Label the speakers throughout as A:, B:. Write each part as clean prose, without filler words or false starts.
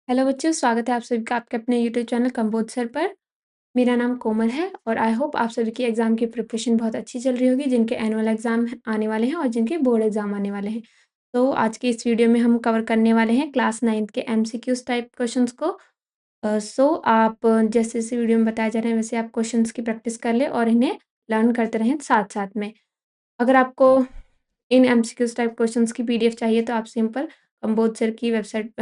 A: Hello बच्चों, स्वागत है आप सभी का आपके अपने यूट्यूब चैनल कंबोज सर पर। मेरा नाम कोमल है और आई होप आप सभी की एग्ज़ाम की प्रिपरेशन बहुत अच्छी चल रही होगी, जिनके एनुअल एग्ज़ाम आने वाले हैं और जिनके बोर्ड एग्ज़ाम आने वाले हैं। तो आज के इस वीडियो में हम कवर करने वाले हैं क्लास 9th के एमसीक्यूज़ टाइप क्वेश्चंस को। आप जैसे जैसे वीडियो में बताया जा रहा है वैसे आप क्वेश्चंस की प्रैक्टिस कर लें और इन्हें लर्न करते रहें साथ-साथ में। अगर आपको इन एमसीक्यूज़ टाइप क्वेश्चंस की पीडीएफ चाहिए तो आप सिंपल कंबोज सर की वेबसाइट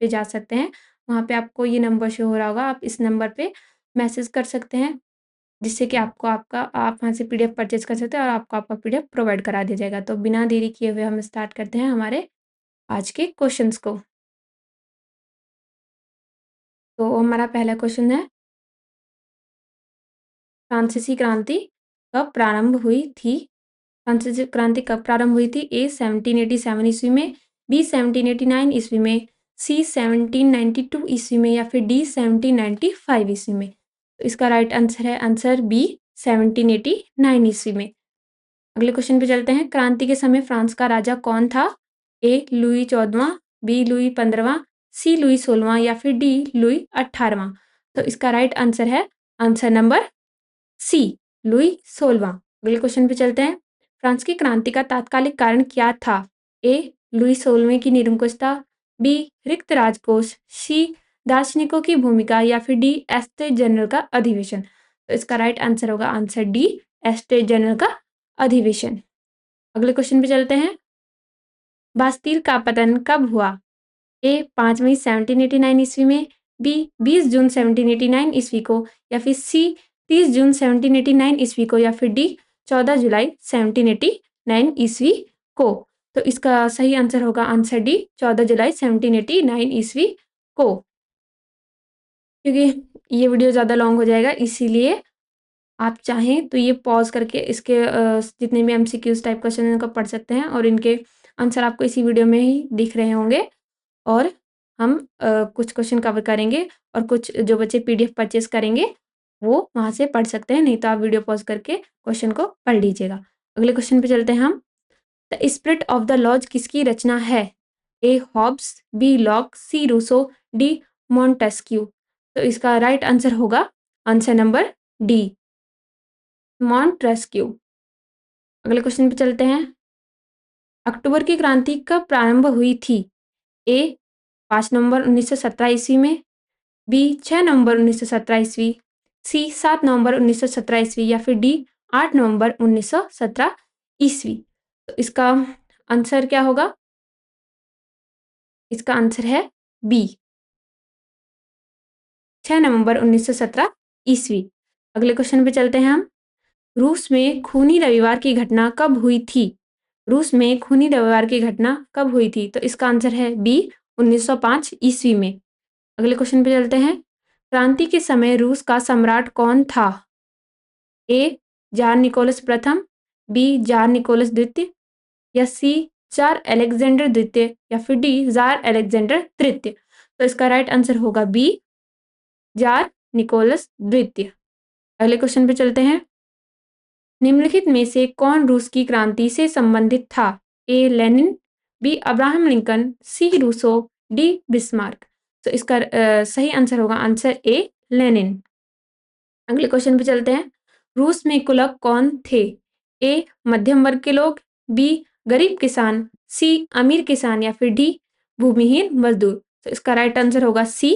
A: पे जा सकते हैं। वहाँ पे आपको ये नंबर शो हो रहा होगा, आप इस नंबर पे मैसेज कर सकते हैं, जिससे कि आपको आप वहाँ से पीडीएफ परचेज़ कर सकते हैं और आपको आपका पीडीएफ प्रोवाइड करा दिया जाएगा। तो बिना देरी किए हुए हम स्टार्ट करते हैं हमारे आज के क्वेश्चंस को। तो हमारा पहला क्वेश्चन है, फ्रांसीसी क्रांति कब प्रारंभ हुई थी? फ्रांसीसी क्रांति कब प्रारंभ हुई थी? ए 1787 ईस्वी में, बी 1789 ईस्वी में, सी 1792 ईस्वी में या फिर डी 1795 ईस्वी में। तो इसका राइट आंसर है आंसर बी 1789 ईस्वी में। अगले क्वेश्चन पे चलते हैं। क्रांति के समय फ्रांस का राजा कौन था? ए लुई 14वां, बी लुई 15वां, सी लुई 16वां या फिर डी लुई 18वां। तो इसका राइट आंसर है आंसर नंबर सी लुई 16वां। अगले क्वेश्चन पे चलते हैं। फ्रांस की क्रांति का तात्कालिक कारण क्या था? ए लुई 16वें की निरंकुशता, बी रिक्त राजकोष, सी दार्शनिकों की भूमिका या फिर डी एस्टेट जनरल का अधिवेशन। तो इसका राइट आंसर होगा आंसर डी एस्टेट जनरल का अधिवेशन। अगले क्वेश्चन पे चलते हैं। बास्तील का पतन कब हुआ? ए 5 मई 1789 ईस्वी में, बी 20 जून 1789 ईस्वी को या फिर सी 30 जून 1789 ईस्वी को या फिर डी 14 जुलाई 1789 ईस्वी को। तो इसका सही आंसर होगा आंसर डी 14 जुलाई 1789 ईस्वी को। क्योंकि ये वीडियो ज़्यादा लॉन्ग हो जाएगा, इसीलिए आप चाहें तो ये पॉज़ करके इसके जितने भी एमसीक्यूज़ टाइप क्वेश्चन हैं उनको पढ़ सकते हैं और इनके आंसर आपको इसी वीडियो में ही दिख रहे होंगे। और हम कुछ क्वेश्चन कवर करेंगे और कुछ जो बच्चे पीडीएफ परचेज़ करेंगे, वो वहाँ से पढ़ सकते हैं, नहीं तो आप वीडियो पॉज़ करके क्वेश्चन को पढ़ लीजिएगा। अगले क्वेश्चन पे चलते हैं हम। The spirit of the laws किसकी रचना है? A Hobbes, B Locke, C Rousseau, D Montesquieu. तो इसका राइट आंसर होगा आंसर नंबर डी मॉन्टेस्क्यू। अगले क्वेश्चन पे चलते हैं। अक्टूबर की क्रांति कब प्रारंभ हुई थी? ए 5 नवंबर 1917 ईस्वी में, बी 6 नवंबर 1917 ईस्वी, सी 7 नवंबर 1917 ईस्वी या फिर डी 8 नवंबर 1917 ईस्वी। तो इसका आंसर क्या होगा? इसका आंसर है बी 6 नवंबर 1917 ईस्वी। अगले क्वेश्चन पे चलते हैं हम। रूस में खूनी रविवार की घटना कब हुई थी? रूस में खूनी रविवार की घटना कब हुई थी? तो इसका आंसर है बी 1905 ईस्वी में। अगले क्वेश्चन पे चलते हैं। क्रांति के समय रूस का सम्राट कौन था? ए जार निकोलस प्रथम, बी जार निकोलस द्वितीय या सी जार अलेक्जेंडर द्वितीय या फिर डी जार अलेक्जेंडर तृतीय। तो इसका राइट आंसर होगा बी जार निकोलस द्वितीय। अगले क्वेश्चन पे चलते हैं। निम्नलिखित में से कौन रूस की क्रांति से संबंधित था? A Lenin, B Abraham Lincoln, C Rousseau, D Bismarck. तो इसका सही आंसर होगा आंसर ए लेनिन। अगले क्वेश्चन पे चलते हैं। रूस में कुलक कौन थे? ए मध्यम वर्ग के लोग, बी गरीब किसान, सी अमीर किसान या फिर डी भूमिहीन मजदूर। तो इसका राइट आंसर होगा सी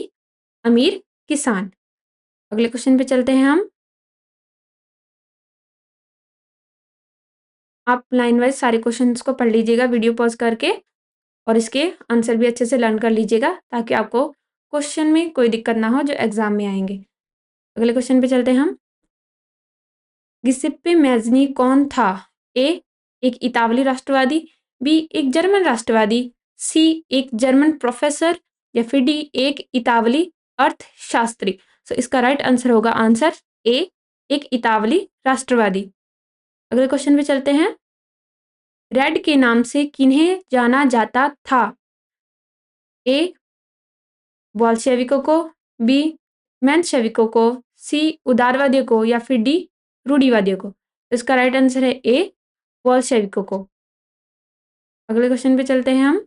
A: अमीर किसान। अगले क्वेश्चन पे चलते हैं हम। आप लाइन वाइज सारे क्वेश्चंस को पढ़ लीजिएगा वीडियो पॉज करके और इसके आंसर भी अच्छे से लर्न कर लीजिएगा ताकि आपको क्वेश्चन में कोई दिक्कत ना हो जो एग्जाम में आएंगे। अगले क्वेश्चन पे चलते हैं हम। गिसेप्पे मैज़नी कौन था? ए एक इतावली राष्ट्रवादी, बी एक जर्मन राष्ट्रवादी, सी एक जर्मन प्रोफेसर या फिर डी एक इतावली अर्थशास्त्री। सो इसका राइट आंसर होगा आंसर ए एक इतावली राष्ट्रवादी। अगले क्वेश्चन पे चलते हैं। रेड के नाम से किन्हें जाना जाता था? ए बोल्शेविकों को, बी मेंशेविकों को, सी उदारवादियों को या फिर डी रूढ़िवादियों को। तो इसका राइट आंसर है ए बोल्शेविकों को। अगले क्वेश्चन पे चलते हैं हम।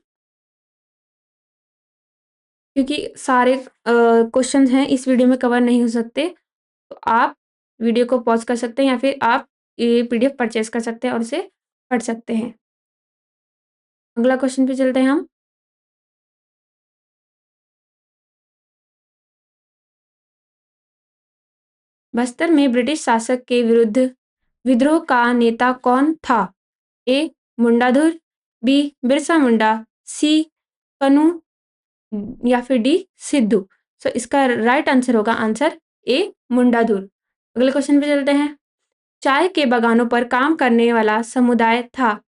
A: क्योंकि सारे क्वेश्चन हैं इस वीडियो में कवर नहीं हो सकते, तो आप वीडियो को पॉज कर सकते हैं या फिर आप ये पीडीएफ परचेज कर सकते हैं और उसे पढ़ सकते हैं। अगला क्वेश्चन पे चलते हैं हम। बस्तर में ब्रिटिश शासक के विरुद्ध विद्रोह का नेता कौन था? ए मुंडाधुर, बी बिरसा मुंडा, सी कनू या फिर डी सिद्धू। सो इसका राइट आंसर होगा आंसर ए मुंडाधुर। अगले क्वेश्चन पे चलते हैं। चाय के बागानों पर काम करने वाला समुदाय था?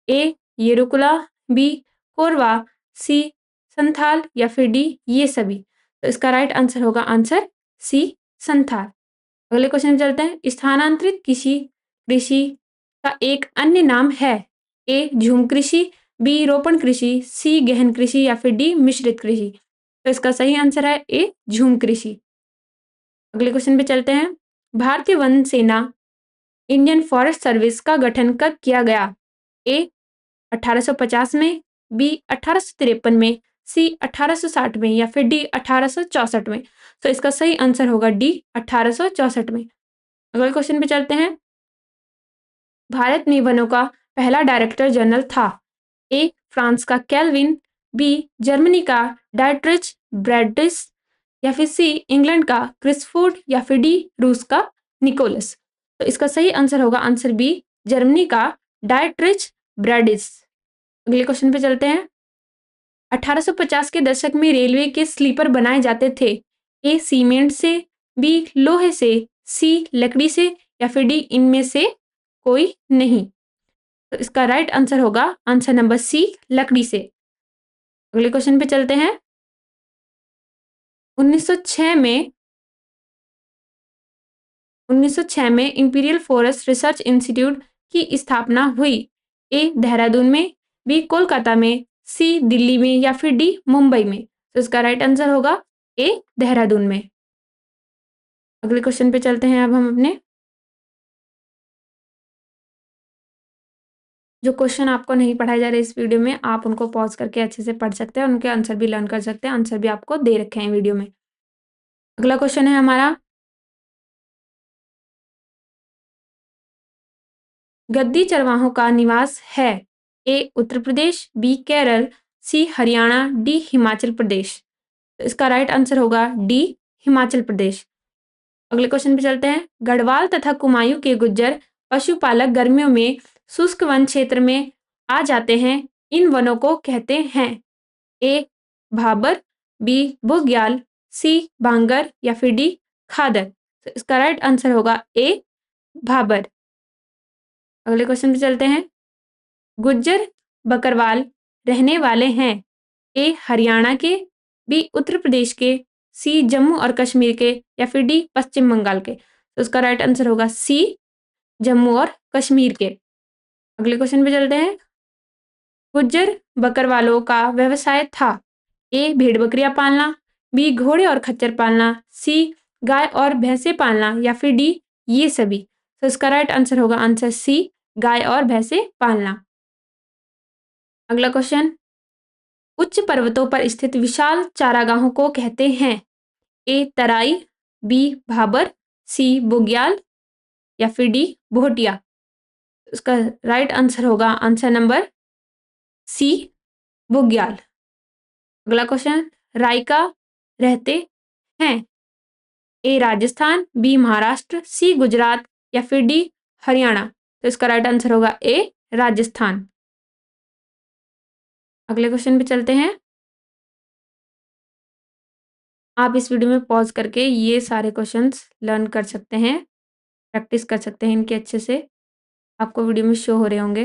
A: ए येरुकुला, बी कोरवा, सी संथाल या फिर डी ये सभी। तो इसका राइट आंसर होगा आंसर सी संथाल। अगले क्वेश्चन पे चलते हैं। स्थानांतरित कृषि कृषि का एक अन्य नाम है? ए झूम कृषि, बी रोपण कृषि, सी गहन कृषि या फिर डी मिश्रित कृषि। तो इसका सही आंसर है ए झूम कृषि। अगले क्वेश्चन पे चलते हैं। भारतीय वन सेना इंडियन फॉरेस्ट सर्विस का गठन कब किया गया? ए 1850 में, बी 1853 में, सी 1860 में या फिर डी 1864 में। तो इसका सही आंसर होगा डी 1864 में। अगले क्वेश्चन पे चलते हैं। भारत में वनों का पहला डायरेक्टर जनरल था? ए फ्रांस का कैल्विन, बी जर्मनी का डायट्रिच ब्रैडिस या फिर सी इंग्लैंड का क्रिसफोर्ड या फिर डी रूस का निकोलस। तो इसका सही आंसर होगा आंसर बी जर्मनी का डायट्रिच ब्रैडिस। अगले क्वेश्चन पे चलते हैं। 1850 के दशक में रेलवे के स्लीपर बनाए जाते थे? ए सीमेंट से, बी लोहे से, सी लकड़ी से या फिर डी इनमें से कोई नहीं। तो इसका राइट आंसर होगा आंसर नंबर सी लकड़ी से। अगले क्वेश्चन पे चलते हैं। 1906 में 1906 में इंपीरियल फॉरेस्ट रिसर्च इंस्टीट्यूट की स्थापना हुई? ए देहरादून में, बी कोलकाता में, सी दिल्ली में या फिर डी मुंबई में। तो इसका राइट आंसर होगा ए देहरादून में। अगले क्वेश्चन पे चलते हैं अब हम अपने। जो क्वेश्चन आपको नहीं पढ़ाए जा रहे इस वीडियो में, आप उनको पॉज करके अच्छे से पढ़ सकते हैं, उनके आंसर भी लर्न कर सकते हैं। आंसर भी आपको दे रखे हैं वीडियो में। अगला क्वेश्चन है हमारा। गद्दी चरवाहों का निवास है? ए उत्तर प्रदेश, बी केरल, सी हरियाणा, डी हिमाचल प्रदेश। तो इसका राइट आंसर होगा डी हिमाचल प्रदेश। अगले क्वेश्चन पे चलते हैं। गढ़वाल तथा कुमायूं के गुज्जर पशुपालक गर्मियों में शुष्क वन क्षेत्र में आ जाते हैं। इन वनों को कहते हैं? ए भाबर, बी बुग्याल, सी बांगर या फिर डी खादर। तो इसका राइट आंसर होगा ए भाबर। अगले क्वेश्चन पे चलते हैं। गुज्जर बकरवाल रहने वाले हैं? ए हरियाणा के, बी उत्तर प्रदेश के, सी जम्मू और कश्मीर के या फिर डी पश्चिम बंगाल के। तो उसका राइट आंसर होगा सी जम्मू और कश्मीर के। अगले क्वेश्चन पे चलते हैं। गुज्जर बकरवालों का व्यवसाय था? ए भेड़ बकरियां पालना, बी घोड़े और खच्चर पालना, सी गाय और भैंसे पालना या फिर डी ये सभी। तो इसका राइट आंसर होगा आंसर सी गाय और भैंसे पालना। अगला क्वेश्चन। उच्च पर्वतों पर स्थित विशाल चारागाहों को कहते हैं? ए तराई, बी भाबर, सी बुग्याल या फिर डी भोटिया। उसका राइट आंसर होगा आंसर नंबर सी बुग्याल। अगला क्वेश्चन। रायका रहते हैं? ए राजस्थान, बी महाराष्ट्र, सी गुजरात या फिर डी हरियाणा। तो इसका राइट आंसर होगा ए राजस्थान। अगले क्वेश्चन पे चलते हैं। आप इस वीडियो में पॉज करके ये सारे क्वेश्चंस लर्न कर सकते हैं, प्रैक्टिस कर सकते हैं इनके अच्छे से। आपको वीडियो में शो हो रहे होंगे।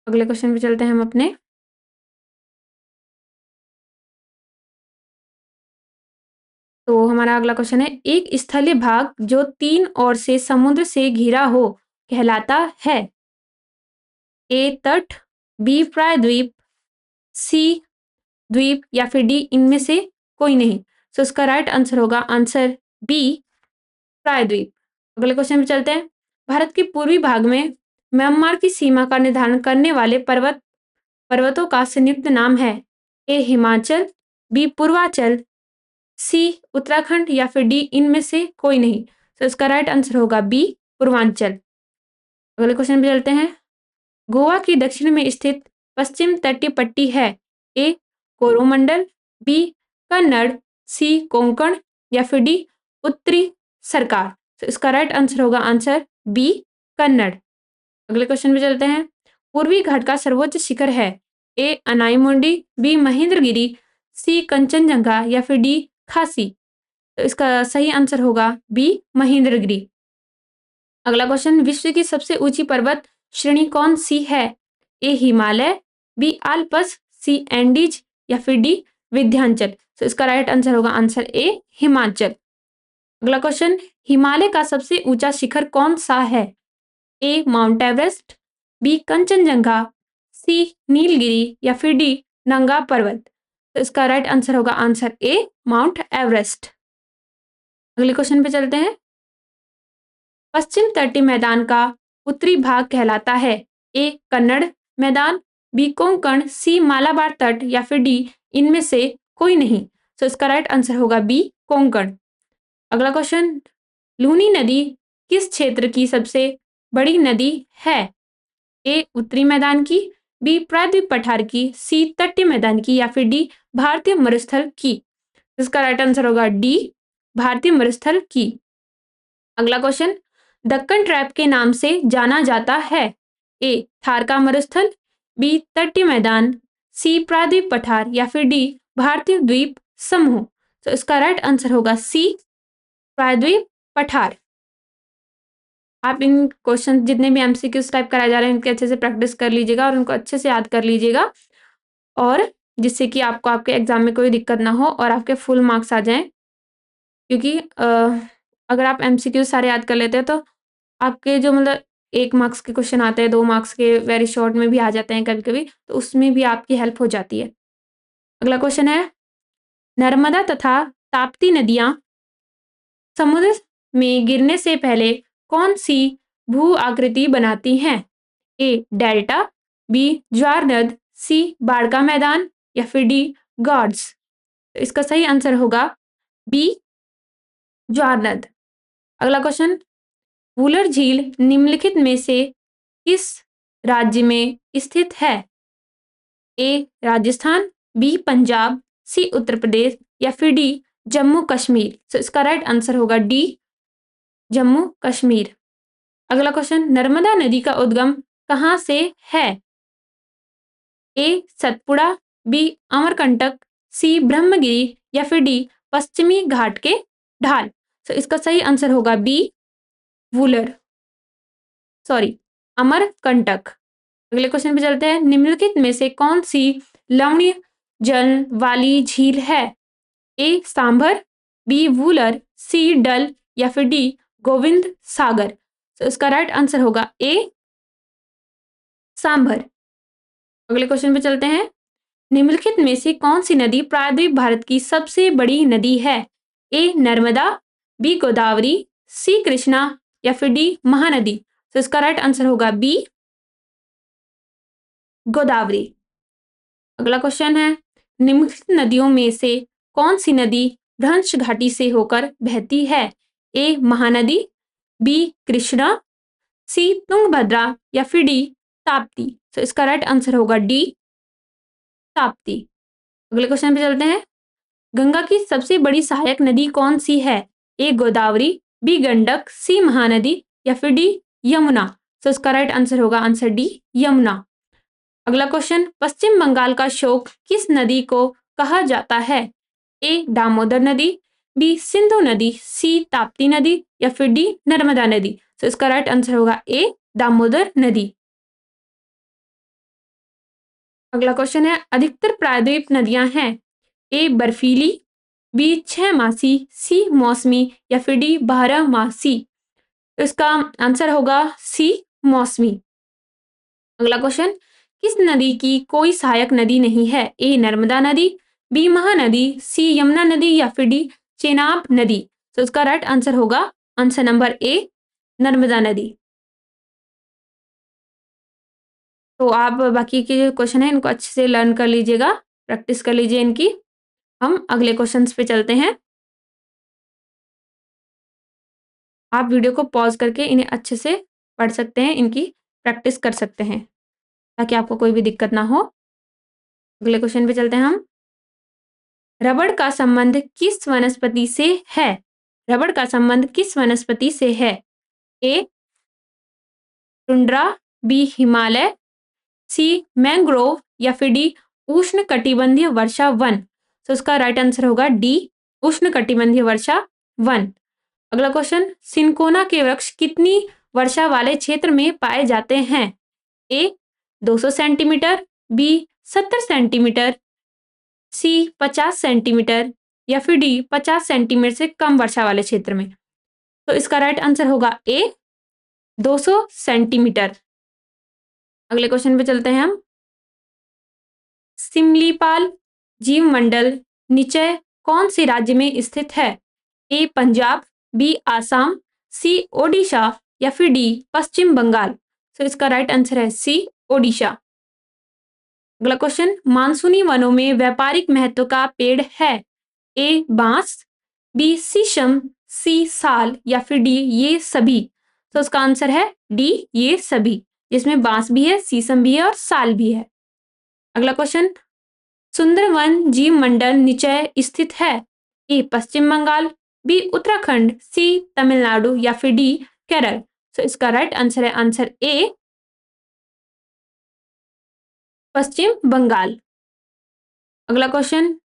A: अगले क्वेश्चन पे चलते हैं हम अपने। तो हमारा अगला क्वेश्चन है। एक स्थलीय भाग जो 3 ओर से समुद्र से घिरा हो कहलाता है? ए तट, बी प्रायद्वीप, सी द्वीप या फिर डी इनमें से कोई नहीं। सो इसका राइट आंसर होगा आंसर बी प्रायद्वीप। अगले क्वेश्चन पे चलते हैं। भारत के पूर्वी भाग में म्यांमार की सीमा का निर्धारण करने वाले पर्वतों का संयुक्त नाम है? ए हिमाचल, बी पूर्वांचल, सी उत्तराखंड या फिर डी इनमें से कोई नहीं। तो इसका राइट आंसर होगा बी पूर्वांचल। अगले क्वेश्चन पे चलते हैं। गोवा की दक्षिण में स्थित पश्चिम तटीय पट्टी है? ए कोरोमंडल, बी कन्नड़, सी कोंकण या फिर डी उत्तरी सरकार। तो इसका राइट आंसर होगा आंसर बी कन्नड़। अगले क्वेश्चन पे चलते हैं। पूर्वी घाट का सर्वोच्च शिखर है? ए अनाईमुंडी, बी महेंद्रगिरी, सी कंचनजंगा या फिर डी खासी। तो इसका सही आंसर होगा बी महेंद्रगिरी। अगला क्वेश्चन। विश्व की सबसे ऊंची पर्वत श्रेणी कौन सी है? ए हिमालय, बी आल्पस, सी एंडीज या फिर डी विंध्याचल। तो इसका राइट आंसर होगा आंसर ए हिमाचल। अगला क्वेश्चन। हिमालय का सबसे ऊंचा शिखर कौन सा है? ए माउंट एवरेस्ट, बी कंचनजंगा, सी नीलगिरी या फिर डी नंगा पर्वत। तो इसका राइट आंसर होगा आंसर ए माउंट एवरेस्ट। अगले क्वेश्चन पे चलते हैं। पश्चिम तटीय मैदान का उत्तरी भाग कहलाता है? ए कन्नड़ मैदान, बी कोंकण, सी मालाबार तट या फिर डी इनमें से कोई नहीं। तो इसका राइट आंसर होगा बी कोंकण। अगला क्वेश्चन। लूनी नदी किस क्षेत्र की सबसे बड़ी नदी है? ए उत्तरी मैदान की, बी प्रायद्वीप पठार की, सी तटीय मैदान की या फिर डी भारतीय मरुस्थल की। इसका राइट आंसर होगा डी भारतीय मरुस्थल की। अगला क्वेश्चन। दक्कन ट्रैप के नाम से जाना जाता है? ए थार का मरुस्थल, बी तटीय मैदान, सी प्रायद्वीप पठार या फिर डी भारतीय द्वीप समूह। तो इसका राइट आंसर होगा सी प्रायद्वीप पठार। आप इन क्वेश्चन जितने भी एमसीक्यूज टाइप कराए जा रहे हैं उनके अच्छे से प्रैक्टिस कर लीजिएगा और उनको अच्छे से याद कर लीजिएगा, और जिससे कि आपको आपके एग्जाम में कोई दिक्कत ना हो और आपके फुल मार्क्स आ जाएं। क्योंकि अगर आप एमसीक्यूज सारे याद कर लेते हैं तो आपके जो मतलब 1 मार्क्स के क्वेश्चन आते हैं, 2 मार्क्स के वेरी शॉर्ट में भी आ जाते हैं कभी कभी, तो उसमें भी आपकी हेल्प हो जाती है। अगला क्वेश्चन है। नर्मदा तथा ताप्ती नदियां समुद्र में गिरने से पहले कौन सी भू आकृति बनाती हैं? ए डेल्टा, बी ज्वार नद, सी बाढ़ का मैदान या फिर डी गॉर्ड्स। तो इसका सही आंसर होगा बी ज्वार नद। अगला क्वेश्चन। वुलर झील निम्नलिखित में से किस राज्य में स्थित है? ए राजस्थान, बी पंजाब, सी उत्तर प्रदेश या फिर डी जम्मू कश्मीर। तो इसका राइट आंसर होगा डी जम्मू कश्मीर। अगला क्वेश्चन। नर्मदा नदी का उद्गम कहां से है? ए सतपुड़ा, बी अमरकंटक, सी ब्रह्मगिरी या फिर डी पश्चिमी घाट के ढाल। तो इसका सही आंसर होगा बी वुलर अमरकंटक। अगले क्वेश्चन पे चलते हैं। निम्नलिखित में से कौन सी लवणीय जल वाली झील है? ए सांभर, बी वुलर, सी डल या फिर डी गोविंद सागर। तो इसका राइट आंसर होगा ए सांभर। अगले क्वेश्चन पे चलते हैं। निम्नलिखित में से कौन सी नदी प्रायद्वीप भारत की सबसे बड़ी नदी है? ए नर्मदा, बी गोदावरी, सी कृष्णा या फिर डी महानदी। तो इसका राइट आंसर होगा बी गोदावरी। अगला क्वेश्चन है। निम्नलिखित नदियों में से कौन सी नदी भ्रंश घाटी से होकर बहती है? ए महानदी, बी कृष्णा, सी तुंगभद्रा या फिर डी ताप्ती। तो इसका राइट आंसर होगा डी ताप्ती। अगले क्वेश्चन पे चलते हैं। गंगा की सबसे बड़ी सहायक नदी कौन सी है? ए गोदावरी, बी गंडक, सी महानदी या फिर डी यमुना। तो इसका राइट आंसर होगा आंसर डी यमुना। अगला क्वेश्चन। पश्चिम बंगाल का शोक किस नदी को कहा जाता है? ए दामोदर नदी, बी सिंधु नदी, सी ताप्ती नदी या फिर डी नर्मदा नदी। तो इसका राइट आंसर होगा ए दामोदर नदी। अगला क्वेश्चन है। अधिकतर प्रायद्वीप नदियां हैं? ए बर्फीली, बी 6 मासी, सी मौसमी या फिर डी 12 मासी। तो इसका आंसर होगा सी मौसमी। अगला क्वेश्चन। किस नदी की कोई सहायक नदी नहीं है? ए नर्मदा नदी, बी महानदी, सी यमुना नदी या फिर डी चेनाब नदी। तो इसका राइट आंसर होगा आंसर नंबर ए नर्मदा नदी। तो आप बाकी के जो क्वेश्चन है इनको अच्छे से लर्न कर लीजिएगा, प्रैक्टिस कर लीजिए इनकी। हम अगले क्वेश्चंस पे चलते हैं। आप वीडियो को पॉज करके इन्हें अच्छे से पढ़ सकते हैं, इनकी प्रैक्टिस कर सकते हैं ताकि आपको कोई भी दिक्कत ना हो। अगले क्वेश्चन पे चलते हैं हम। रबड़ का संबंध किस वनस्पति से है? रबड़ का संबंध किस वनस्पति से है? ए टुंड्रा, बी हिमालय, सी मैंग्रोव या फिर डी उष्ण कटिबंधीय वर्षा वन। तो इसका राइट आंसर होगा डी उष्ण कटिबंधीय वर्षा वन। अगला क्वेश्चन, सिनकोना के वृक्ष कितनी वर्षा वाले क्षेत्र में पाए जाते हैं? ए 200 सेंटीमीटर, बी 70 सेंटीमीटर, सी 50 सेंटीमीटर या फिर डी 50 सेंटीमीटर से कम वर्षा वाले क्षेत्र में। तो इसका राइट आंसर होगा ए 200 सेंटीमीटर। अगले क्वेश्चन पे चलते हैं हम। सिमलीपाल जीवमंडल निचय कौन से राज्य में स्थित है? ए पंजाब, बी आसाम, सी ओडिशा या फिर डी पश्चिम बंगाल। तो इसका राइट आंसर है सी ओडिशा। अगला क्वेश्चन, मानसूनी वनों में व्यापारिक महत्व का पेड़ है? ए बांस, बी शीशम, सी साल या फिर डी ये सभी। तो इसका आंसर है डी ये सभी, जिसमें बांस भी है, शीशम भी है और साल भी है। अगला क्वेश्चन, सुंदरवन जीव मंडल निचय स्थित है? ए पश्चिम बंगाल, बी उत्तराखंड, सी तमिलनाडु या फिर डी केरल। तो इसका राइट आंसर है आंसर ए पश्चिम बंगाल। अगला क्वेश्चन,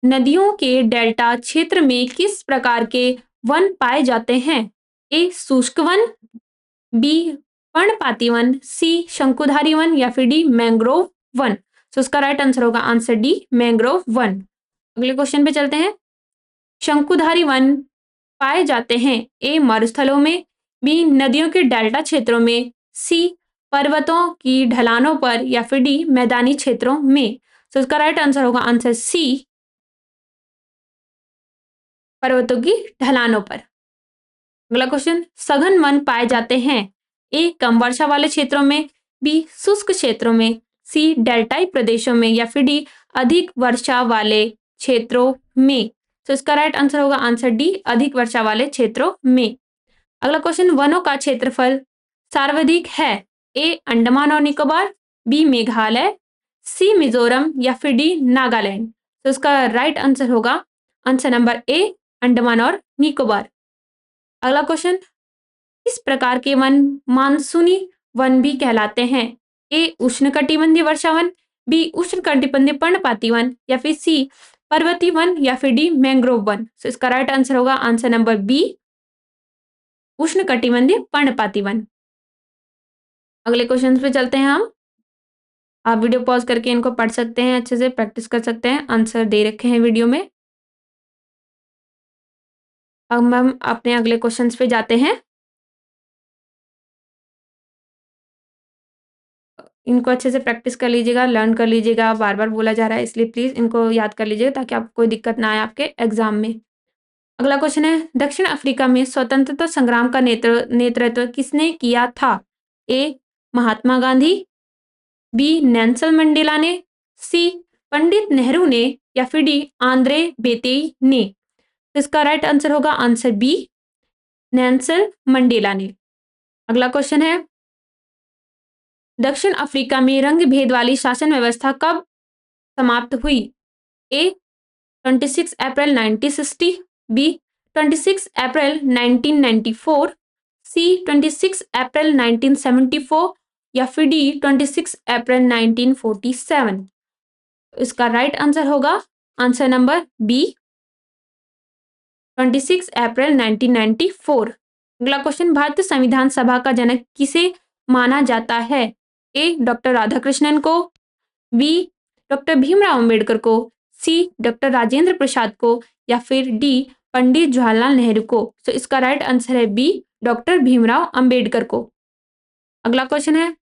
A: नदियों के डेल्टा क्षेत्र में किस प्रकार के वन पाए जाते हैं? ए शुष्क वन, बी पर्णपाती वन, सी शंकुधारी वन या फिर डी मैंग्रोव वन। तो इसका राइट आंसर होगा आंसर डी मैंग्रोव वन। अगले क्वेश्चन पे चलते हैं। शंकुधारी वन पाए जाते हैं ए मरुस्थलों में, बी नदियों के डेल्टा क्षेत्रों में, सी पर्वतों की ढलानों पर या फिर डी मैदानी क्षेत्रों में। तो इसका राइट आंसर होगा आंसर सी पर्वतों की ढलानों पर। अगला क्वेश्चन, सघन वन पाए जाते हैं ए कम वर्षा वाले क्षेत्रों में, बी शुष्क क्षेत्रों में, सी डेल्टाई प्रदेशों में या फिर डी अधिक वर्षा वाले क्षेत्रों में। तो इसका राइट आंसर होगा आंसर डी अधिक वर्षा वाले क्षेत्रों में। अगला क्वेश्चन, वनों का क्षेत्रफल सर्वाधिक है ए अंडमान और निकोबार, बी मेघालय, सी मिजोरम या फिर डी नागालैंड। तो इसका राइट आंसर होगा आंसर नंबर ए अंडमान और निकोबार। अगला क्वेश्चन, इस प्रकार के वन मानसूनी वन भी कहलाते हैं? ए उष्णकटिबंधीय वर्षा वन, बी उष्णकटिबंधीय पर्णपाती वन या फिर सी पर्वतीय वन या फिर डी मैंग्रोव वन। तो इसका राइट आंसर होगा आंसर नंबर बी उष्णकटिबंधीय पर्णपाती वन। अगले क्वेश्चन पे चलते हैं हम। आप वीडियो पॉज करके इनको पढ़ सकते हैं, अच्छे से प्रैक्टिस कर सकते हैं, आंसर दे रखे हैं वीडियो में। अब हम अपने अगले क्वेश्चन पे जाते हैं। इनको अच्छे से प्रैक्टिस कर लीजिएगा, लर्न कर लीजिएगा, बार बार बोला जा रहा है इसलिए प्लीज इनको याद कर लीजिएगा ताकि आपको कोई दिक्कत ना आए आपके एग्जाम में। अगला क्वेश्चन है, दक्षिण अफ्रीका में स्वतंत्रता संग्राम का नेतृत्व किसने किया था? ए Mahatma Gandhi, B Nelson Mandela ने, सी पंडित नेहरू ने या फिर डी आंद्रे बेतेई ने। तो इसका राइट आंसर होगा आंसर बी नेल्सन मंडेला ने। अगला क्वेश्चन है, दक्षिण अफ्रीका में रंग भेद वाली शासन व्यवस्था कब समाप्त हुई? ए 26 अप्रैल 1960, बी 26 अप्रैल 1994, सी 26 अप्रैल 1974 या फिर डी 26 अप्रैल 1947। इसका राइट आंसर होगा आंसर नंबर बी 26 अप्रैल 1994। अगला क्वेश्चन, भारतीय संविधान सभा का जनक किसे माना जाता है? ए डॉक्टर राधाकृष्णन को, बी डॉक्टर भीमराव अंबेडकर को, सी डॉक्टर राजेंद्र प्रसाद को या फिर डी पंडित जवाहरलाल नेहरू को। तो इसका राइट आंसर है बी डॉक्टर भीमराव अंबेडकर को। अगला क्वेश्चन है,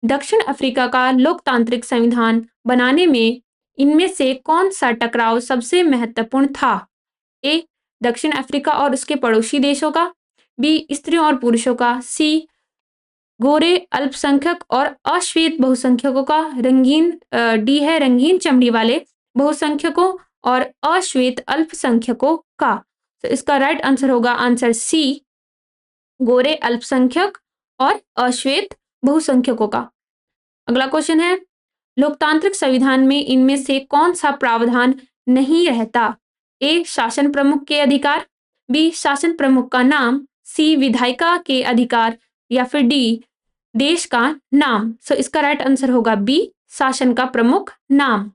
A: दक्षिण अफ्रीका का लोकतांत्रिक संविधान बनाने में इनमें से कौन सा टकराव सबसे महत्वपूर्ण था? ए दक्षिण अफ्रीका और उसके पड़ोसी देशों का, बी स्त्रियों और पुरुषों का, सी गोरे अल्पसंख्यक और अश्वेत बहुसंख्यकों का। डी है रंगीन चमड़ी वाले बहुसंख्यकों और अश्वेत अल्पसंख्यकों का। तो इसका राइट आंसर होगा आंसर सी, गोरे अल्पसंख्यक और अश्वेत बहुसंख्यकों का। अगला क्वेश्चन है, लोकतांत्रिक संविधान में इनमें से कौन सा प्रावधान नहीं रहता? ए शासन प्रमुख के अधिकार, बी शासन प्रमुख का नाम, सी विधायिका के अधिकार, या फिर डी देश का नाम। सो इसका राइट आंसर होगा बी, शासन का प्रमुख नाम।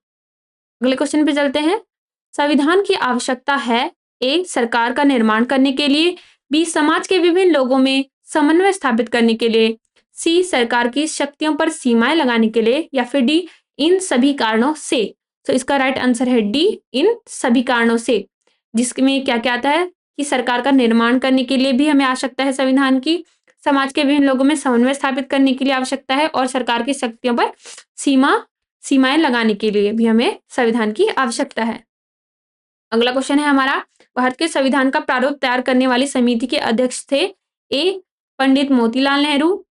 A: अगले क्वेश्चन पे चलते हैं। संविधान की आवश्यकता है ए सरकार का निर्माण करने के लिए, बी समाज के विभिन्न लोगों में समन्वय स्थापित करने के लिए, सी सरकार की शक्तियों पर सीमाएं लगाने के लिए, या फिर डी इन सभी कारणों से। तो इसका राइट आंसर है डी, इन सभी कारणों से। जिसमें क्या क्या आता है कि सरकार का निर्माण करने के लिए भी हमें आवश्यकता है संविधान की, समाज के विभिन्न लोगों में समन्वय स्थापित करने के लिए आवश्यकता है, और सरकार की शक्तियों पर सीमाएं लगाने के लिए भी हमें संविधान की आवश्यकता है। अगला क्वेश्चन है हमारा, भारत के संविधान का प्रारूप तैयार करने वाली समिति के अध्यक्ष थे? A Pandit Motilal Nehru,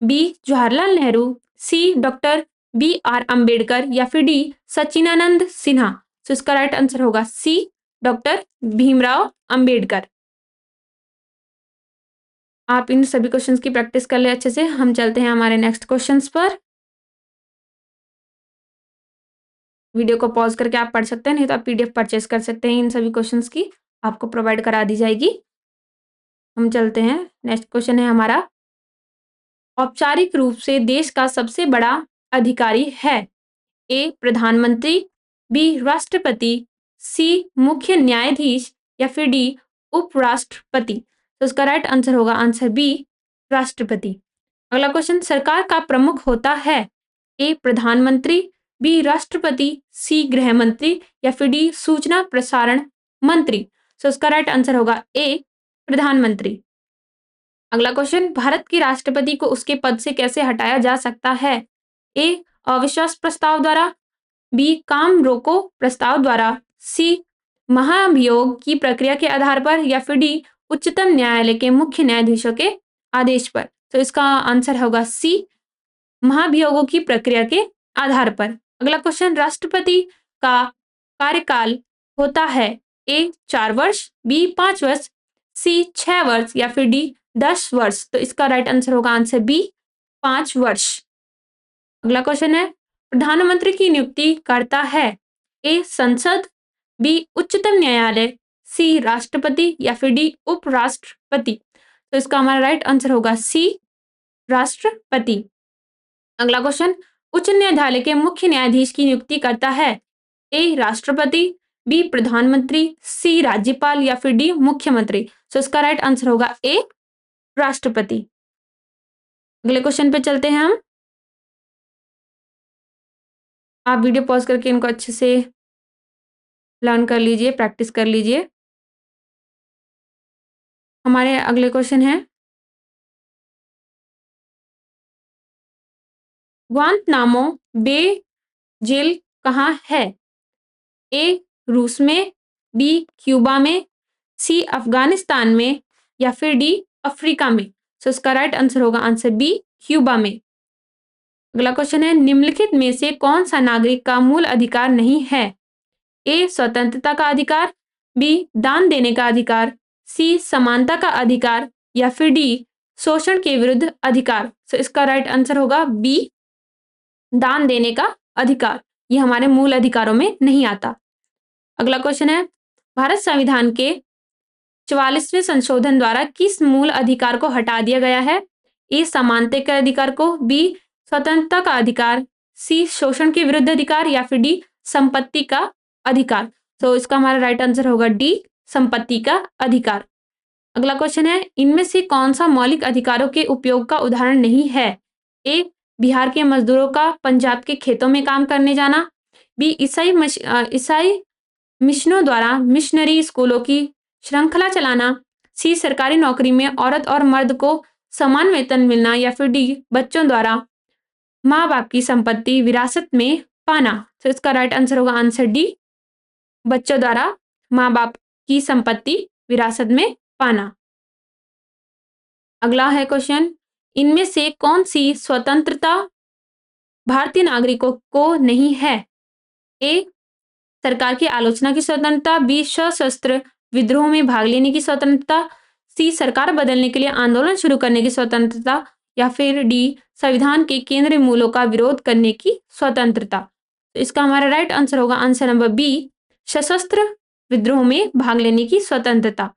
A: B Jawaharlal Nehru, C doctor B R Ambedkar, या फिर डी सच्चिदानंद सिन्हा। तो इसका राइट आंसर होगा सी, डॉक्टर भीमराव अंबेडकर। आप इन सभी क्वेश्चंस की प्रैक्टिस कर ले अच्छे से। हम चलते हैं हमारे नेक्स्ट क्वेश्चंस पर। वीडियो को पॉज करके आप पढ़ सकते हैं, नहीं तो आप पीडीएफ परचेस कर सकते हैं, इन सभी क्वेश्चंस की आपको प्रोवाइड करा दी जाएगी। हम चलते हैं, नेक्स्ट क्वेश्चन है हमारा, औपचारिक रूप से देश का सबसे बड़ा अधिकारी है? ए प्रधानमंत्री, बी राष्ट्रपति, सी मुख्य न्यायाधीश, या फिर डी उपराष्ट्रपति। तो उसका राइट आंसर होगा आंसर बी, राष्ट्रपति। अगला क्वेश्चन, सरकार का प्रमुख होता है? ए प्रधानमंत्री, बी राष्ट्रपति, सी गृह मंत्री, या फिर डी सूचना प्रसारण मंत्री। सो उसका राइट आंसर होगा ए, प्रधानमंत्री। अगला क्वेश्चन, भारत के राष्ट्रपति को उसके पद से कैसे हटाया जा सकता है? ए अविश्वास प्रस्ताव द्वारा, बी काम रोको प्रस्ताव द्वारा, सी महाभियोग की प्रक्रिया के आधार पर, या फिर डी उच्चतम न्यायालय के मुख्य न्यायाधीशों के आदेश पर। तो इसका आंसर होगा सी, महाभियोगों की प्रक्रिया के आधार पर। अगला क्वेश्चन, राष्ट्रपति का कार्यकाल होता है? ए 4 वर्ष, बी 5 वर्ष, सी 6 वर्ष, या फिर डी 10 वर्ष। तो इसका राइट आंसर होगा आंसर बी, 5 वर्ष। अगला क्वेश्चन है, प्रधानमंत्री की नियुक्ति करता है? ए संसद, बी उच्चतम न्यायालय, सी राष्ट्रपति, या फिर डी उपराष्ट्रपति। तो इसका हमारा राइट आंसर होगा सी, राष्ट्रपति। अगला क्वेश्चन, उच्च न्यायालय के मुख्य न्यायाधीश की नियुक्ति करता है? ए राष्ट्रपति, बी प्रधानमंत्री, सी राज्यपाल, या फिर डी मुख्यमंत्री। तो इसका राइट आंसर होगा ए, राष्ट्रपति। अगले क्वेश्चन पे चलते हैं हम। आप वीडियो पॉज करके इनको अच्छे से लर्न कर लीजिए, प्रैक्टिस कर लीजिए। हमारे अगले क्वेश्चन है, ग्वांतनामो बे जेल कहाँ है? ए रूस में, बी क्यूबा में, सी अफगानिस्तान में, या फिर डी अफ्रीका में। सो इसका राइट आंसर होगा आंसर बी, क्यूबा में। अगला क्वेश्चन है, निम्नलिखित में से कौन सा नागरिक का मूल अधिकार नहीं है? ए स्वतंत्रता का अधिकार, बी दान देने का अधिकार, सी समानता का अधिकार, या फिर डी शोषण के विरुद्ध अधिकार। सो इसका राइट आंसर होगा बी, दान देने का अधिकार। ये हमारे मूल अधिकारों में नहीं आता। अगला क्वेश्चन है, भारत संविधान के 44वें संशोधन द्वारा किस मूल अधिकार को हटा दिया गया है? ए समानता के अधिकार को, बी स्वतंत्रता का अधिकार, सी शोषण के विरुद्ध अधिकार, या फिर डी संपत्ति का अधिकार। तो इसका हमारा राइट आंसर होगा डी, संपत्ति का अधिकार। अगला क्वेश्चन है, इनमें से कौन सा मौलिक अधिकारों के उपयोग का उदाहरण नहीं है? ए बिहार के मजदूरों का पंजाब के खेतों में काम करने जाना, बी ईसाई मिशनों द्वारा मिशनरी स्कूलों की श्रृंखला चलाना, सी सरकारी नौकरी में औरत और मर्द को समान वेतन मिलना, या फिर डी बच्चों द्वारा माँ बाप की संपत्ति विरासत में पाना। तो इसका राइट आंसर होगा आंसर डी, बच्चों द्वारा माँ बाप की संपत्ति विरासत में पाना। अगला है क्वेश्चन, इनमें से कौन सी स्वतंत्रता भारतीय नागरिकों को नहीं है? ए सरकार की आलोचना की स्वतंत्रता, बी सशस्त्र विद्रोह में भाग लेने की स्वतंत्रता, सी सरकार बदलने के लिए आंदोलन शुरू करने की स्वतंत्रता, या फिर डी संविधान के केंद्रीय मूलों का विरोध करने की स्वतंत्रता। तो इसका हमारा राइट आंसर होगा आंसर नंबर बी, सशस्त्र विद्रोह में भाग लेने की स्वतंत्रता।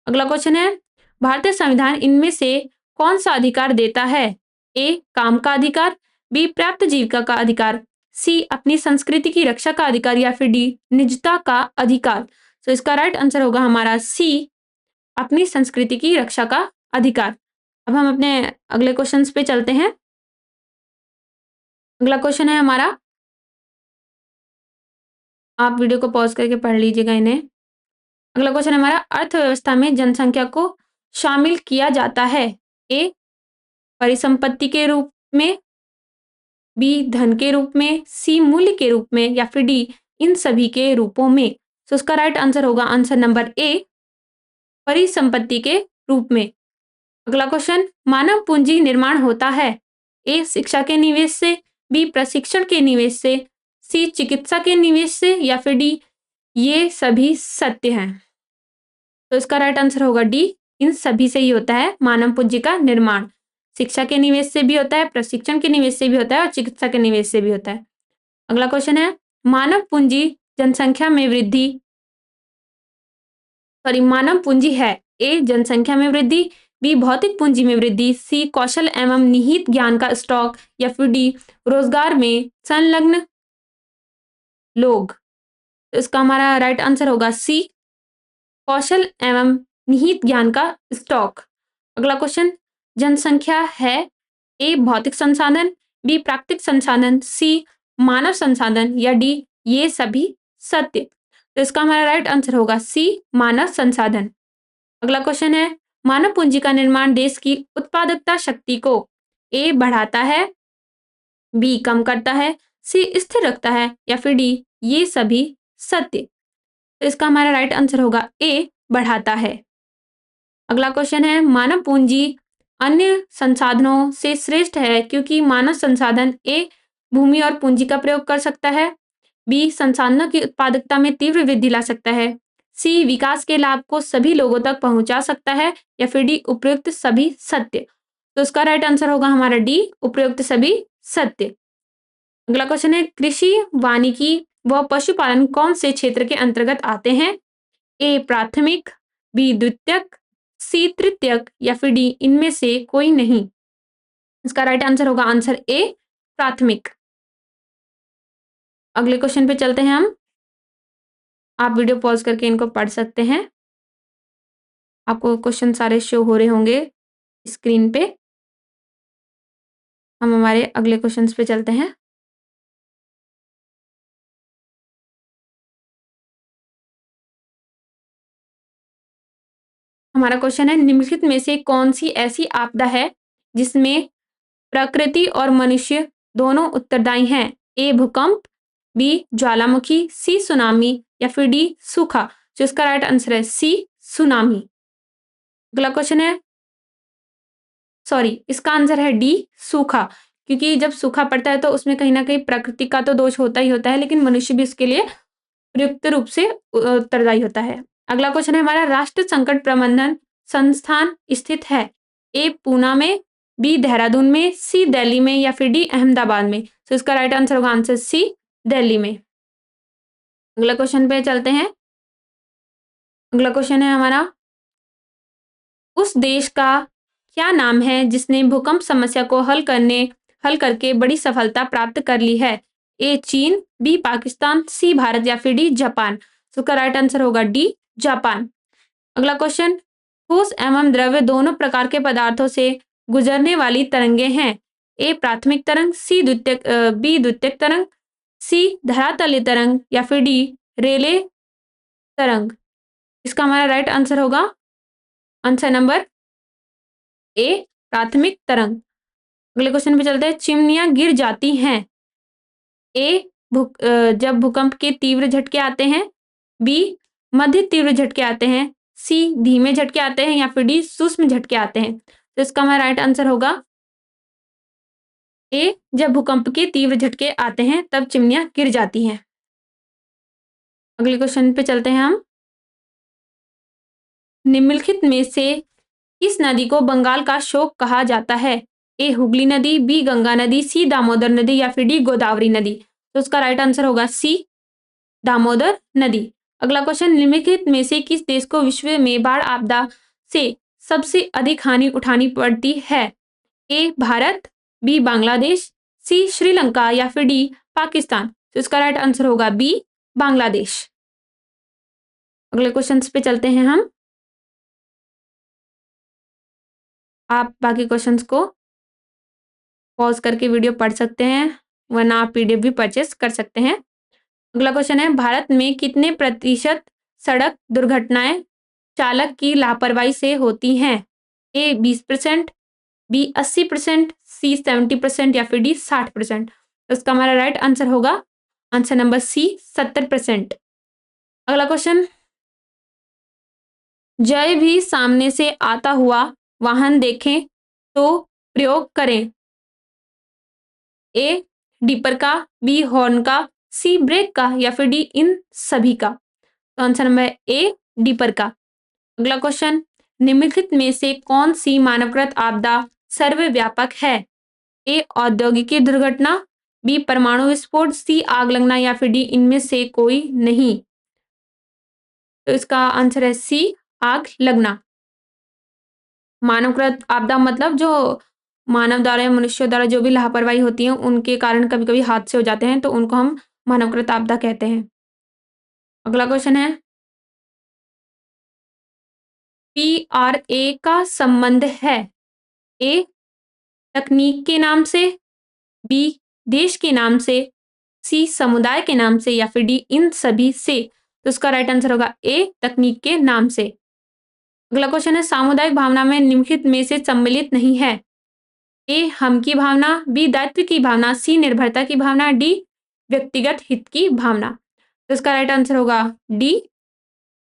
A: अगला क्वेश्चन है, भारतीय संविधान इनमें से कौन सा अधिकार देता है? ए काम का अधिकार, बी प्राप्त जीविका का अधिकार, सी अपनी संस्कृति की रक्षा का अधिकार, या फिर डी निजता का अधिकार। तो इसका राइट आंसर होगा हमारा सी, अपनी संस्कृति की रक्षा का अधिकार। अब हम अपने अगले क्वेश्चंस पे चलते हैं। अगला क्वेश्चन है हमारा, आप वीडियो को पॉज करके पढ़ लीजिएगा इन्हें। अगला क्वेश्चन हमारा, अर्थव्यवस्था में जनसंख्या को शामिल किया जाता है? ए परिसंपत्ति के रूप में, बी धन के रूप में, सी मूल्य के रूप में, या फिर डी इन सभी के रूपों में। तो उसका राइट आंसर होगा आंसर नंबर ए, परिसंपत्ति के रूप में। अगला क्वेश्चन, मानव पूंजी निर्माण होता है? ए शिक्षा के निवेश से, बी प्रशिक्षण के निवेश से, सी चिकित्सा के निवेश से, या फिर डी ये सभी सत्य हैं। तो इसका राइट आंसर होगा डी, इन सभी से ही होता है मानव पूंजी का निर्माण। शिक्षा के निवेश से भी होता है, प्रशिक्षण के निवेश से भी होता है, और चिकित्सा के निवेश से भी होता है। अगला क्वेश्चन है, मानव पूंजी जनसंख्या में वृद्धि, मानव पूंजी है? ए जनसंख्या में वृद्धि, बी भौतिक पूंजी में वृद्धि, सी कौशल एवं निहित ज्ञान का स्टॉक, या फिर डी रोजगार में संलग्न लोग। तो इसका हमारा राइट आंसर होगा सी, कौशल एवं निहित ज्ञान का स्टॉक। अगला क्वेश्चन, जनसंख्या है? ए भौतिक संसाधन, बी प्राकृतिक संसाधन, सी मानव संसाधन, या डी ये सभी सत्य। तो इसका हमारा राइट आंसर होगा सी, मानव संसाधन। अगला क्वेश्चन है, मानव पूंजी का निर्माण देश की उत्पादकता शक्ति को ए बढ़ाता है, बी कम करता है, सी स्थिर रखता है, या फिर डी ये सभी सत्य। तो इसका हमारा राइट आंसर होगा ए, बढ़ाता है। अगला क्वेश्चन है, मानव पूंजी अन्य संसाधनों से श्रेष्ठ है क्योंकि मानव संसाधन ए भूमि और पूंजी का प्रयोग कर सकता है, बी संसाधनों की उत्पादकता में तीव्र वृद्धि ला सकता है, सी विकास के लाभ को सभी लोगों तक पहुंचा सकता है, या फिर डी उपयुक्त सभी सत्य। तो इसका राइट आंसर होगा हमारा डी, उपयुक्त सभी सत्य। अगला क्वेश्चन है, कृषि वानिकी व पशुपालन कौन से क्षेत्र के अंतर्गत आते हैं? ए प्राथमिक, बी द्वितीयक, सी तृतीयक, या फिर डी इनमें से कोई नहीं। इसका राइट आंसर होगा आंसर ए, प्राथमिक। अगले क्वेश्चन पे चलते हैं हम। आप वीडियो पॉज करके इनको पढ़ सकते हैं, आपको क्वेश्चन सारे शो हो रहे होंगे स्क्रीन पे। हम हमारे अगले क्वेश्चन पे चलते हैं। हमारा क्वेश्चन है, निम्नलिखित में से कौन सी ऐसी आपदा है जिसमें प्रकृति और मनुष्य दोनों उत्तरदायी हैं? ए भूकंप, बी ज्वालामुखी, सी सुनामी, या फिर डी सूखा। जो इसका राइट आंसर है सी, सुनामी। अगला क्वेश्चन है, इसका आंसर है डी, सूखा, क्योंकि जब सूखा पड़ता है तो उसमें कहीं ना कहीं प्रकृति का तो दोष होता ही होता है, लेकिन मनुष्य भी उसके लिए प्रयुक्त रूप से उत्तरदायी होता है। अगला क्वेश्चन है हमारा, राष्ट्रीय संकट प्रबंधन संस्थान स्थित है? ए पूना में, बी देहरादून में, सी दिल्ली में, या फिर डी अहमदाबाद में। तो इसका राइट आंसर होगा आंसर सी, दिल्ली में। अगला क्वेश्चन पे चलते हैं। अगला क्वेश्चन है हमारा, उस देश का क्या नाम है जिसने भूकंप समस्या को हल करके बड़ी सफलता प्राप्त कर ली है? ए चीन, बी पाकिस्तान, सी भारत, या फिर डी जापान। तो इसका राइट आंसर होगा डी, जापान। अगला क्वेश्चन, ठोस एवं द्रव्य दोनों प्रकार के पदार्थों से गुजरने वाली तरंगे हैं? ए प्राथमिक तरंग, सी द्वितीयक, बी द्वितीयक तरंग, सी धरातलीय तरंग, या फिर डी रेले तरंग। इसका हमारा राइट आंसर होगा आंसर नंबर ए, प्राथमिक तरंग। अगले क्वेश्चन पे चलते हैं, चिमनियां गिर जाती हैं? ए जब भूकंप के तीव्र झटके आते हैं, बी मध्य तीव्र झटके आते हैं, सी धीमे झटके आते हैं, या फिर डी सूक्ष्म झटके आते हैं। तो इसका हमारा राइट आंसर होगा ए, जब भूकंप के तीव्र झटके आते हैं तब चिमनियां गिर जाती हैं। अगले क्वेश्चन पे चलते हैं हम। निम्नलिखित में से किस नदी को बंगाल का शोक कहा जाता है? ए, हुगली नदी, बी, गंगा नदी, सी, दामोदर नदी या फिर डी, गोदावरी नदी। तो उसका राइट आंसर होगा सी, दामोदर नदी। अगला क्वेश्चन, निम्नलिखित में से किस देश को विश्व में बाढ़ आपदा से सबसे अधिक हानि उठानी पड़ती है? ए, भारत, बी, बांग्लादेश, सी, श्रीलंका या फिर डी, पाकिस्तान। तो इसका राइट आंसर होगा बी, बांग्लादेश। अगले क्वेश्चन पे चलते हैं हम। आप बाकी क्वेश्चंस को पॉज करके वीडियो पढ़ सकते हैं, वरना आप पीडीएफ भी परचेस कर सकते हैं। अगला क्वेश्चन है, भारत में कितने प्रतिशत सड़क दुर्घटनाएं चालक की लापरवाही से होती हैं? ए, 20%, बी, 80%, सी, 70% या फिर डी, 60%। तो इसका हमारा राइट आंसर होगा आंसर नंबर सी, 70%। अगला क्वेश्चन, जय भी सामने से आता हुआ वाहन देखें तो प्रयोग करें। ए, डीपर का, बी, हॉर्न का, सी, ब्रेक का या फिर डी, इन सभी का। तो आंसर नंबर ए, डीपर का। अगला क्वेश्चन, निम्नलिखित में से कौन सी मानवकृत आपदा सर्वव्यापक है? ए, औद्योगिक दुर्घटना, बी, परमाणु विस्फोट, सी, आग लगना या फिर डी, इनमें से कोई नहीं। तो इसका आंसर है सी, आग लगना। मानवकृत आपदा मतलब जो मानव द्वारा या मनुष्यों द्वारा जो भी लापरवाही होती है उनके कारण कभी कभी हादसे हो जाते हैं, तो उनको हम मानवकृत आपदा कहते हैं। अगला क्वेश्चन है, PRA का संबंध है? ए, तकनीक के नाम से, बी, देश के नाम से, सी, समुदाय के नाम से या फिर डी, इन सभी से। तो इसका राइट आंसर होगा ए, तकनीक के नाम से। अगला क्वेश्चन है, सामुदायिक भावना में निम्नलिखित में से सम्मिलित नहीं है? ए, हम की भावना, बी, दायित्व की भावना, सी, निर्भरता की भावना, डी, व्यक्तिगत हित की भावना। तो इसका राइट आंसर होगा डी,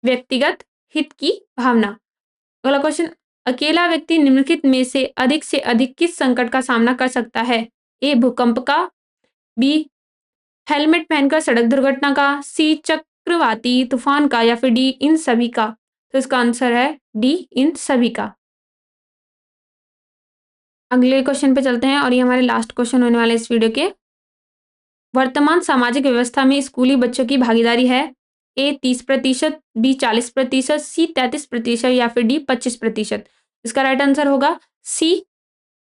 A: व्यक्तिगत हित की भावना। अगला क्वेश्चन, अकेला व्यक्ति निम्नलिखित में से अधिक किस संकट का सामना कर सकता है? ए, भूकंप का, बी, हेलमेट पहनकर सड़क दुर्घटना का, सी, चक्रवाती तूफान का या फिर डी, इन सभी का। तो इसका आंसर है डी, इन सभी का। अगले क्वेश्चन पे चलते हैं और ये हमारे लास्ट क्वेश्चन होने वाले इस वीडियो के। वर्तमान सामाजिक व्यवस्था में स्कूली बच्चों की भागीदारी है? ए, 30%, बी, 40%, सी, 33% या फिर डी, 25%। इसका राइट आंसर होगा सी,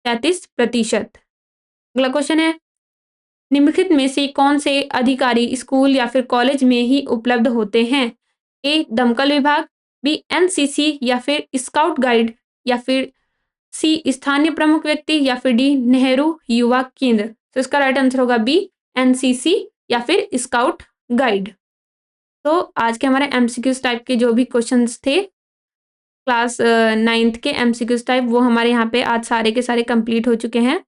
A: 33%। अगला क्वेश्चन है, निम्नलिखित में से कौन से अधिकारी स्कूल या फिर कॉलेज में ही उपलब्ध होते हैं? ए, दमकल विभाग, बी, एनसीसी या फिर स्काउट गाइड या फिर सी, स्थानीय प्रमुख व्यक्ति या फिर डी, नेहरू युवा केंद्र। तो इसका राइट आंसर होगा बी, एनसीसी या फिर स्काउट गाइड। तो आज के हमारे एमसीक्यूज टाइप के जो भी क्वेश्चंस थे क्लास 9th के एमसीक्यूज टाइप, वो हमारे यहाँ पे आज सारे के सारे कंप्लीट हो चुके हैं।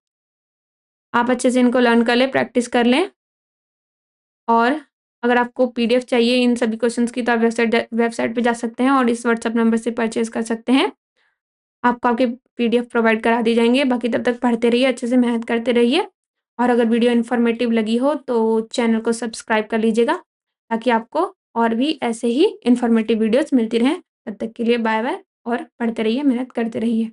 A: आप अच्छे से इनको लर्न कर लें, प्रैक्टिस कर लें। और अगर आपको पीडीएफ चाहिए इन सभी क्वेश्चंस की, तो आप वेबसाइट पे जा सकते हैं और इस व्हाट्सएप नंबर से परचेज कर सकते हैं। आपको आपके पीडीएफ प्रोवाइड करा दी जाएंगे। बाकी तब तक पढ़ते रहिए, अच्छे से मेहनत करते रहिए। और अगर वीडियो इन्फॉर्मेटिव लगी हो तो चैनल को सब्सक्राइब कर लीजिएगा, ताकि आपको और भी ऐसे ही इन्फॉर्मेटिव वीडियोस मिलती रहें। तब तक के लिए बाय बाय, और पढ़ते रहिए, मेहनत करते रहिए।